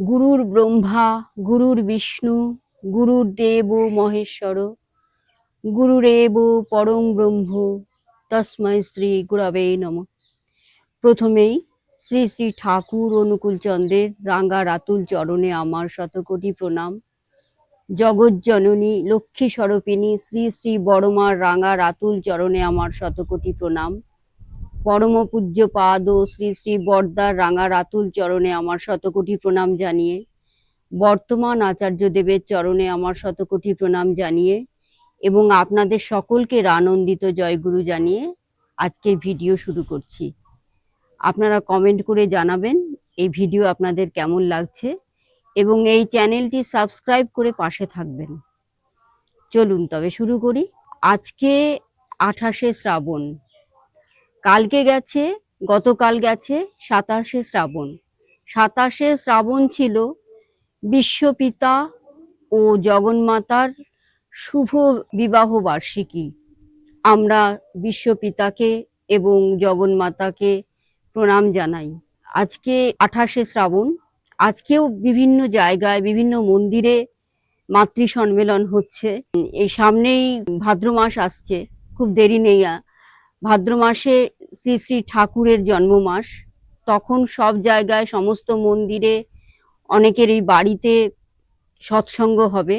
গুরুর ব্রহ্মা গুরুর বিষ্ণু গুরুর্দেব মহেশ্বর গুরুরেব পরং ব্রহ্ম তস্मै শ্রী গুরবে নমঃ। প্রথমেই শ্রী শ্রী ঠাকুর অনুকূল চন্দ্রের রাঙ্গা রাতুল চরণে আমার শতকোটি প্রণাম। জগজ্জননী লক্ষ্মী স্বরূপিণী শ্রী শ্রী বড়মার রাঙ্গা রাতুল চরণে আমার শতকোটি প্রণাম। পরম পূজ্য পাদ শ্রী শ্রী বরদার রাঙ্গা রাতুল চরণে আমার শতকোটি প্রণাম জানিয়ে, বর্তমান আচার্য দেবের চরণে আমার শতকোটি প্রণাম জানিয়ে এবং আপনাদের সকলকে আনন্দিত জয়গুরু জানিয়ে আজকের ভিডিও শুরু করছি। আপনারা কমেন্ট করে জানাবেন এই ভিডিও আপনাদের কেমন লাগছে এবং এই চ্যানেলটি সাবস্ক্রাইব করে পাশে থাকবেন। চলুন তবে শুরু করি। আজকে 28শে শ্রাবণ, কালকে গেছে, গতকাল গেছে 27শে শ্রাবণ। 27শে শ্রাবণ ছিল বিশ্বপিতা ও জগন্মাতার শুভ বিবাহ বার্ষিকী। আমরা বিশ্বপিতাকে এবং জগন্মাতাকে প্রণাম জানাই। আজকে 28শে শ্রাবণ, আজকেও বিভিন্ন জায়গায় বিভিন্ন মন্দিরে মাতৃ সম্মেলন হচ্ছে। এই সামনেই ভাদ্র মাস আসছে, খুব দেরি নেই। ভাদ্র মাসে শ্রী শ্রী ঠাকুরের জন্ম মাস, তখন সব জায়গায় সমস্ত মন্দিরে অনেকেরই বাড়িতে সৎসঙ্গ হবে।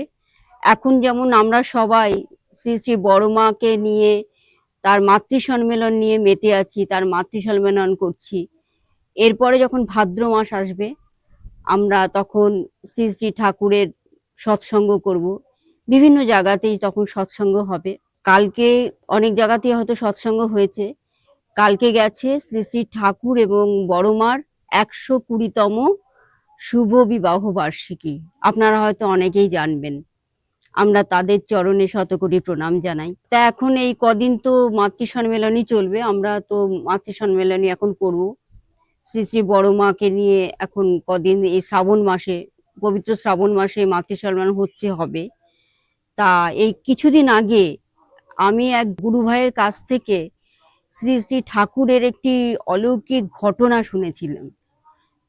এখন যেমন আমরা সবাই শ্রী শ্রী বড় মাকে নিয়ে তার মাতৃ সম্মেলন নিয়ে মেতে আছি, তার মাতৃ সম্মেলন করছি। এরপরে যখন ভাদ্র মাস আসবে আমরা তখন শ্রী শ্রী ঠাকুরের সৎসঙ্গ করব। বিভিন্ন জায়গাতেই তখন সৎসঙ্গ হবে। কালকে অনেক জায়গাতেই হয়তো সৎসঙ্গ হয়েছে। কালকে গেছে শ্রী শ্রী ঠাকুর এবং বড়মার 120তম শুভ বিবাহ বার্ষিকী। আপনারা হয়তো অনেকেই জানবেন। আমরা তাদের চরণে শতকোটি প্রণাম জানাই। তা এখন এই কদিন তো মাতৃ সম্মেলনই চলবে, আমরা তো মাতৃ সম্মেলনই এখন করব শ্রী শ্রী বড় মাকে নিয়ে। এখন কদিন এই শ্রাবণ মাসে, পবিত্র শ্রাবণ মাসে মাতৃ সম্মেলন হবে। তা এই কিছুদিন আগে আমি এক গুরু ভাইয়ের কাছ থেকে শ্রী শ্রী ঠাকুরের একটি অলৌকিক ঘটনা শুনেছিলাম।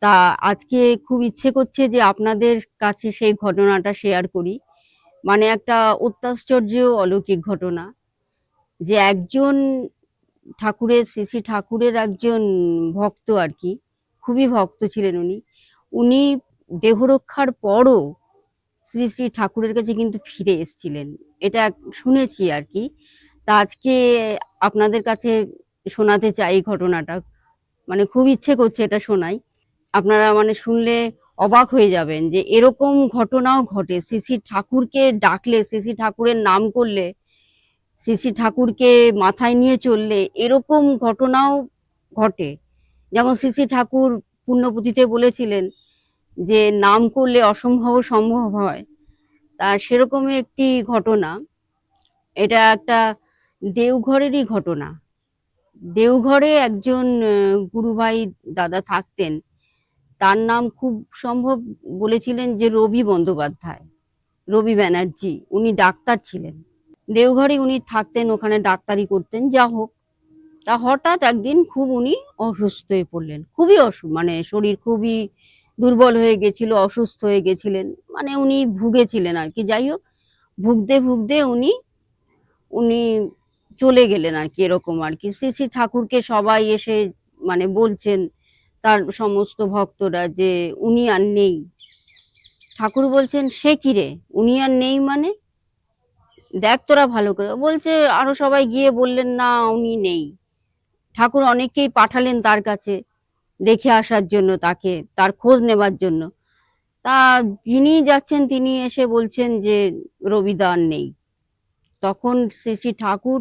তা আজকে খুব ইচ্ছে করছে যে আপনাদের কাছে সেই ঘটনাটা শেয়ার করি। মানে একটা অত্যাশ্চর্য অলৌকিক ঘটনা, যে একজন ঠাকুরের, শ্রী শ্রী ঠাকুরের একজন ভক্ত আর কি, খুবই ভক্ত ছিলেন উনি। উনি দেহরক্ষার পরও শ্রী শ্রী ঠাকুরের কাছে কিন্তু ফিরে এসেছিলেন, এটা শুনেছি আর কি। তা আজকে আপনাদের কাছে শোনাতে চাই এই ঘটনাটা। মানে খুব ইচ্ছে করছে এটা শোনাই। আপনারা মানে শুনলে অবাক হয়ে যাবেন যে এরকম ঘটনাও ঘটে। শ্রী শ্রী ঠাকুরকে ডাকলে, শ্রী শ্রী ঠাকুরের নাম করলে, শ্রী শ্রী ঠাকুরকে মাথায় নিয়ে চললে এরকম ঘটনাও ঘটে। যেমন শ্রী শ্রী ঠাকুর পুণ্যপুঁথিতে বলেছিলেন যে নাম করলে অসম্ভব সম্ভব হয়। তা সেরকমই একটি ঘটনা। এটা একটা দেওঘরেরই ঘটনা। দেওঘরে একজন গুরুভাই দাদা থাকতেন, তার নাম খুব সম্ভব বলেছিলেন যে রবি বন্দ্যোপাধ্যায়, রবি ব্যানার্জি। উনি ডাক্তার ছিলেন, দেওঘরে উনি থাকতেন, ওখানে ডাক্তারি করতেন। যা হোক, তা হঠাৎ একদিন খুব উনি অসুস্থ হয়ে পড়লেন, খুবই মানে শরীর খুবই দুর্বল হয়ে গেছিল, অসুস্থ হয়ে গেছিলেন, মানে উনি ভুগেছিলেন আর কি। যাই হোক, ভুগতে ভুগতে উনি উনি চলে গেলেন আর কি, এরকম আর কি। শ্রী শ্রী ঠাকুরকে সবাই এসে মানে বলছেন, তার সমস্ত ভক্তরা, যে উনি আর নেই। ঠাকুর বলছেন, সে কি রে, উনি আর নেই মানে? দেখ তোরা ভালো করে। বলছে, আরো সবাই গিয়ে বললেন না উনি নেই। ঠাকুর অনেককেই পাঠালেন তার কাছে দেখে আসার জন্য, তাকে তার খোঁজ নেবার জন্য। তা যিনি যাচ্ছেন তিনি এসে বলছেন যে রবিদা আর নেই। তখন শ্রী শ্রী ঠাকুর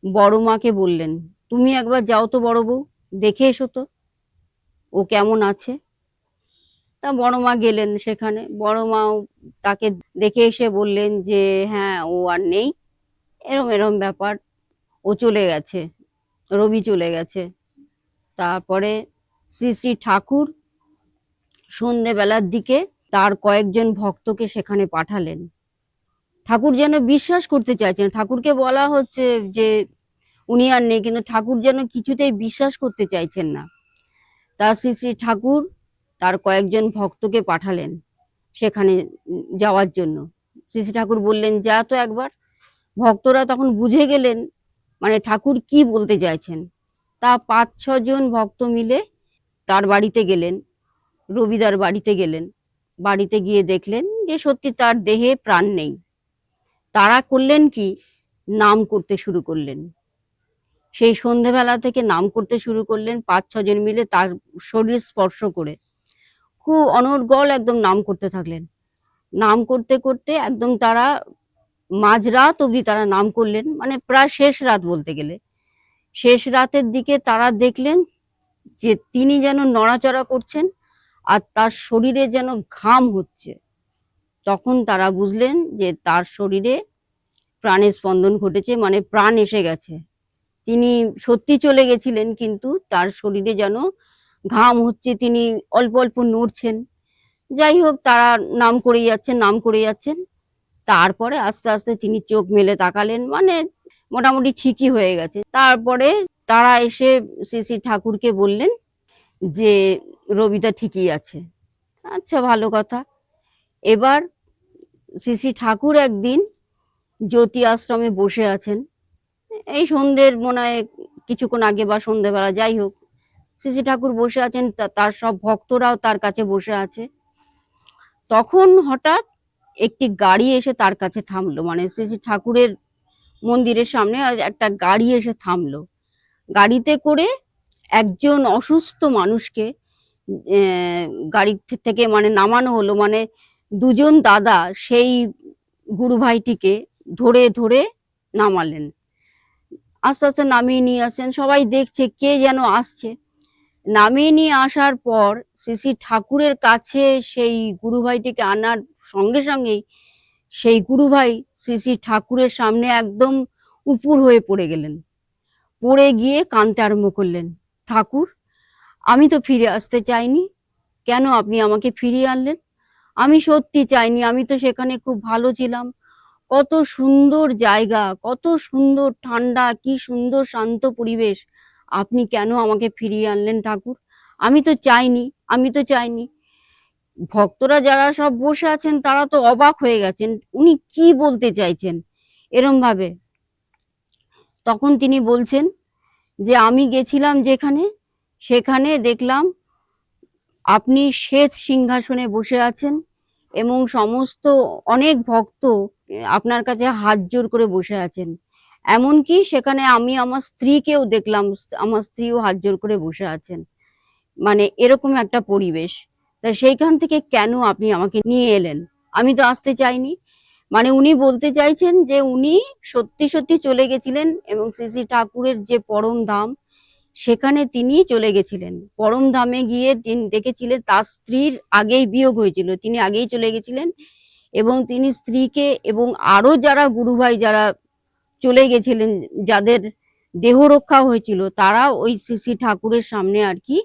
বড় মাকে বললেন, তুমি একবার যাও তো বড় বউ, দেখে এসো তো ও কেমন আছে। তা বড় মা গেলেন সেখানে। বড় মাও তাকে দেখে এসে বললেন যে হ্যাঁ, ও আর নেই, এরম এরম ব্যাপার, ও চলে গেছে, রবি চলে গেছে। তারপরে শ্রী শ্রী ঠাকুর সন্ধেবেলার দিকে তার কয়েকজন ভক্তকে সেখানে পাঠালেন। ঠাকুর যেন বিশ্বাস করতে চাইছেন, ঠাকুরকে বলা হচ্ছে যে উনি আর নেই, কিন্তু ঠাকুর যেন কিছুতেই বিশ্বাস করতে চাইছেন না। তা শ্রী শ্রী ঠাকুর তার কয়েকজন ভক্তকে পাঠালেন সেখানে যাওয়ার জন্য। শ্রী শ্রী ঠাকুর বললেন, যা তো একবার। ভক্তরা তখন বুঝে গেলেন মানে ঠাকুর কি বলতে চাইছেন। তা ৫-৬ জন ভক্ত মিলে তার বাড়িতে গেলেন, রবিদার বাড়িতে গেলেন। বাড়িতে গিয়ে দেখলেন যে সত্যি তার দেহে প্রাণ নেই। তারা করলেন কি, নাম করতে শুরু করলেন। সেই সন্ধেবেলা থেকে নাম করতে শুরু করলেন ৫-৬ জন মিলে তার শরীর স্পর্শ করে। খুব অনর্গল একদম নাম করতে থাকলেন। নাম করতে করতে একদম তারা মাঝরাত অবধি তারা নাম করলেন, মানে প্রায় শেষ রাত বলতে গেলে। শেষ রাতের দিকে তারা দেখলেন যে তিনি যেন নড়াচড়া করছেন আর তার শরীরে যেন ঘাম হচ্ছে। তখন তারা বুঝলেন যে তার শরীরে প্রাণের স্পন্দন ঘটেছে, মানে প্রাণ এসে গেছে। তিনি সত্যি চলে গেছিলেন, কিন্তু তার শরীরে যেন ঘাম হচ্ছে, তিনি অল্প অল্প নড়ছেন। যাই হোক, তারা নাম করে যাচ্ছেন, নাম করে যাচ্ছেন। তারপরে আস্তে আস্তে তিনি চোখ মেলে তাকালেন, মানে মোটামুটি ঠিকই হয়ে গেছে। তারপরে তারা এসে শ্রী শ্রী ঠাকুরকে বললেন যে রবিদা ঠিকই আছে। আচ্ছা, ভালো কথা। এবার শ্রী শ্রী ঠাকুর একদিন জ্যোতি আশ্রমে বসে আছেন, এই সন্ধ্যের মনে হয় কিছুক্ষণ আগে বা সন্ধ্যেবেলা, যাই হোক, শ্রী শ্রী ঠাকুর বসে আছেন, তার সব ভক্তরাও তার কাছে বসে আছে। তখন হঠাৎ একটি গাড়ি এসে তার কাছে থামলো, মানে শ্রী শ্রী ঠাকুরের মন্দিরের সামনে একটা গাড়ি এসে থামলো। গাড়িতে করে একজন অসুস্থ মানুষকে গাড়ি থেকে মানে নামানো হলো। মানে দুজন দাদা সেই গুরু ভাইটিকে ধরে ধরে নামালেন, আস্তে আস্তে নামিয়ে নিয়ে আসছেন। সবাই দেখছে কে যেন আসছে। নামিয়ে নিয়ে আসার পর শ্রী শ্রী ঠাকুরের কাছে সেই গুরু ভাইটিকে আনার সঙ্গে সঙ্গেই সেই গুরু ভাই শ্রী শ্রী ঠাকুরের সামনে একদম উপুর হয়ে পড়ে গেলেন। পড়ে গিয়ে কাঁদতে আরম্ভ করলেন, ঠাকুর, আমি তো ফিরে আসতে চাইনি, কেন আপনি আমাকে ফিরিয়ে আনলেন? আমি সত্যি চাইনি, আমি তো সেখানে খুব ভালো ছিলাম। কত সুন্দর জায়গা, কত সুন্দর ঠান্ডা, কি সুন্দর শান্ত পরিবেশ, আপনি কেন আমাকে ফিরিয়ে আনলেন ঠাকুর? আমি তো চাইনি, আমি তো চাইনি। ভক্তরা যারা সব বসে আছেন তারা তো অবাক হয়ে গেছেন, উনি কি বলতে চাইছেন এরম ভাবে। তখন তিনি বলছেন যে আমি গেছিলাম যেখানে, সেখানে দেখলাম আপনি শ্বেত সিংহাসনে বসে আছেন এবং সমস্ত অনেক ভক্ত আপনার কাছে হাত জোর করে বসে আছেন। এমনকি সেখানে আমি আমার স্ত্রীকেও দেখলাম, আমার স্ত্রীও হাত জোর করে বসে আছেন। মানে এরকম একটা পরিবেশ। তা সেইখান থেকে কেন আপনি আমাকে নিয়ে এলেন? আমি তো আসতে চাইনি। মানে উনি বলতে চাইছেন যে উনি সত্যি সত্যি চলে গেছিলেন এবং শ্রী শ্রী ঠাকুরের যে পরম ধাম, সেখানে তিনি চলে গেছিলেন। পরম ধামে গিয়ে তিনি দেখেছিলেন তার স্ত্রীর আগেই বিয়োগ হয়েছিল, তিনি আগেই চলে গেছিলেন এবং তিনি স্ত্রীকে এবং আরো যারা গুরু ভাই যারা চলে গেছিলেন, যাদের দেহ রক্ষা হয়েছিল, তারা ওই শ্রী শ্রী ঠাকুরের সামনে আর কি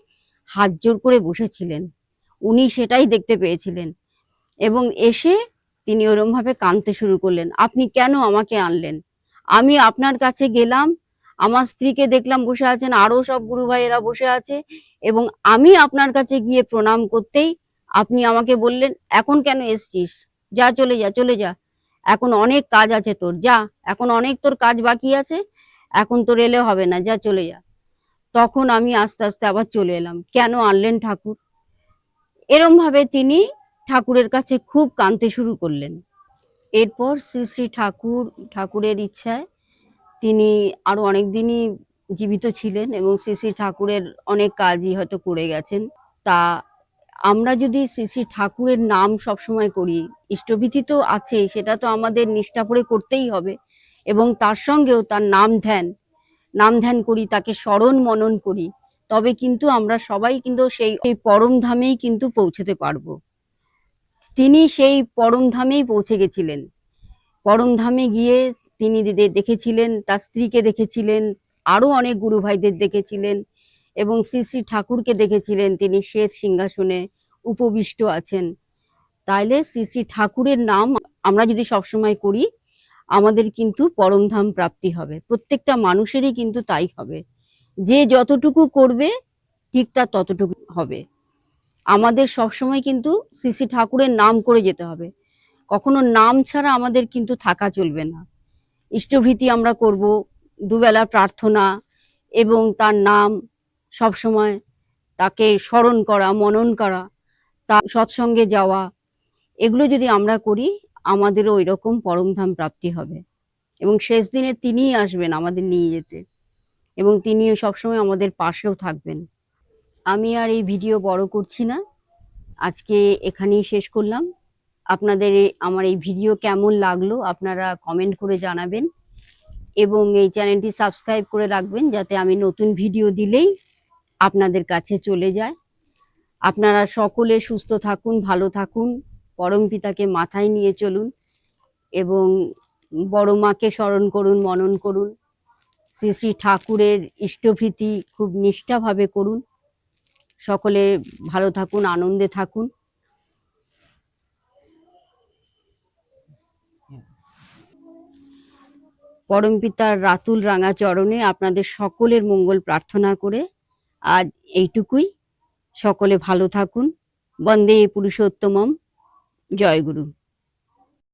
হাত জোর করে বসেছিলেন। উনি সেটাই দেখতে পেয়েছিলেন এবং এসে তিনি ওরম ভাবে কাঁদতে শুরু করলেন, আপনি কেন আমাকে আনলেন? আমি আপনার কাছে গেলাম, আমার স্ত্রীকে দেখলাম বসে আছেন, আরো সব গুরু ভাইয়েরা বসে আছে এবং আমি আপনার কাছে গিয়ে প্রণাম করতেই আপনি আমাকে বললেন, এখন কেন এসছিস? যা, চলে যা, চলে যা, এখন অনেক কাজ আছে তোর, যা, এখন অনেক তোর কাজ বাকি আছে, এখন তোর এলে হবে না, যা, চলে যা। তখন আমি আস্তে আস্তে আবার চলে এলাম, কেন আনলেন ঠাকুর? এরম ভাবে তিনি ঠাকুরের কাছে খুব কাঁদতে শুরু করলেন। এরপর শ্রী শ্রী ঠাকুরের ইচ্ছায় তিনি আরো অনেক দিনই জীবিত ছিলেন এবং শ্রী শ্রী ঠাকুরের অনেক কাজই হয়তো করে গেছেন। তা আমরা যদি শ্রী শ্রী ঠাকুরের নাম সবসময় করি, ইষ্টভীতি তো আছেই, সেটা তো আমাদের নিষ্ঠা করে করতেই হবে এবং তার সঙ্গেও তার নাম ধ্যান করি, তাকে স্মরণ মনন করি, তবে কিন্তু আমরা সবাই কিন্তু সেই পরম ধামেই কিন্তু পৌঁছতে পারবো। তিনি সেই পরম ধামেই পৌঁছে গেছিলেন। পরম ধামে গিয়ে তিনি দেখেছিলেন, তার স্ত্রীকে দেখেছিলেন, আরো অনেক গুরু ভাইদের দেখেছিলেন এবং শ্রী শ্রী ঠাকুরকে দেখেছিলেন, তিনি শ্বেত সিংহাসনে উপবিষ্ট আছেন। তাইলে শ্রী শ্রী ঠাকুরের নাম আমরা যদি সবসময় করি, আমাদের কিন্তু পরমধাম প্রাপ্তি হবে। প্রত্যেকটা মানুষেরই কিন্তু তাই হবে, যে যতটুকু করবে ঠিক তার ততটুকু হবে। আমাদের সবসময় কিন্তু শ্রী শ্রী ঠাকুরের নাম করে যেতে হবে, কখনো নাম ছাড়া আমাদের কিন্তু থাকা চলবে না। ইষ্টভীতি আমরা করব, দুবেলা প্রার্থনা এবং তার নাম সবসময় তাকে স্মরণ করা, মনন করা, তার সৎসঙ্গে যাওয়া, এগুলো যদি আমরা করি আমাদেরও ওই রকম পরমধাম প্রাপ্তি হবে। এবং শেষ দিনে তিনিই আসবেন আমাদের নিয়ে যেতে, এবং তিনি সবসময় আমাদের পাশেও থাকবেন। আমি আর এই ভিডিও বড় করছি না, আজকে এখানেই শেষ করলাম। আপনাদের আমার এই ভিডিও কেমন লাগলো আপনারা কমেন্ট করে জানাবেন, এবং এই চ্যানেলটি সাবস্ক্রাইব করে রাখবেন যাতে আমি নতুন ভিডিও দিলেই আপনাদের কাছে চলে যায়। আপনারা সকলে সুস্থ থাকুন, ভালো থাকুন, পরমপিতাকে মাথায় নিয়ে চলুন এবং বড় মাকে স্মরণ করুন, মনন করুন, শ্রী শ্রী ঠাকুরের ইষ্টভীতি খুব নিষ্ঠাভাবে করুন। সকলে ভালো থাকুন, আনন্দে থাকুন। পরমপিতার রাতুল রাঙা চরণে আপনাদের সকলের মঙ্গল প্রার্থনা করে আজ এইটুকুই। সকলে ভালো থাকুন। বন্দে পুরুষোত্তমম। জয় গুরু।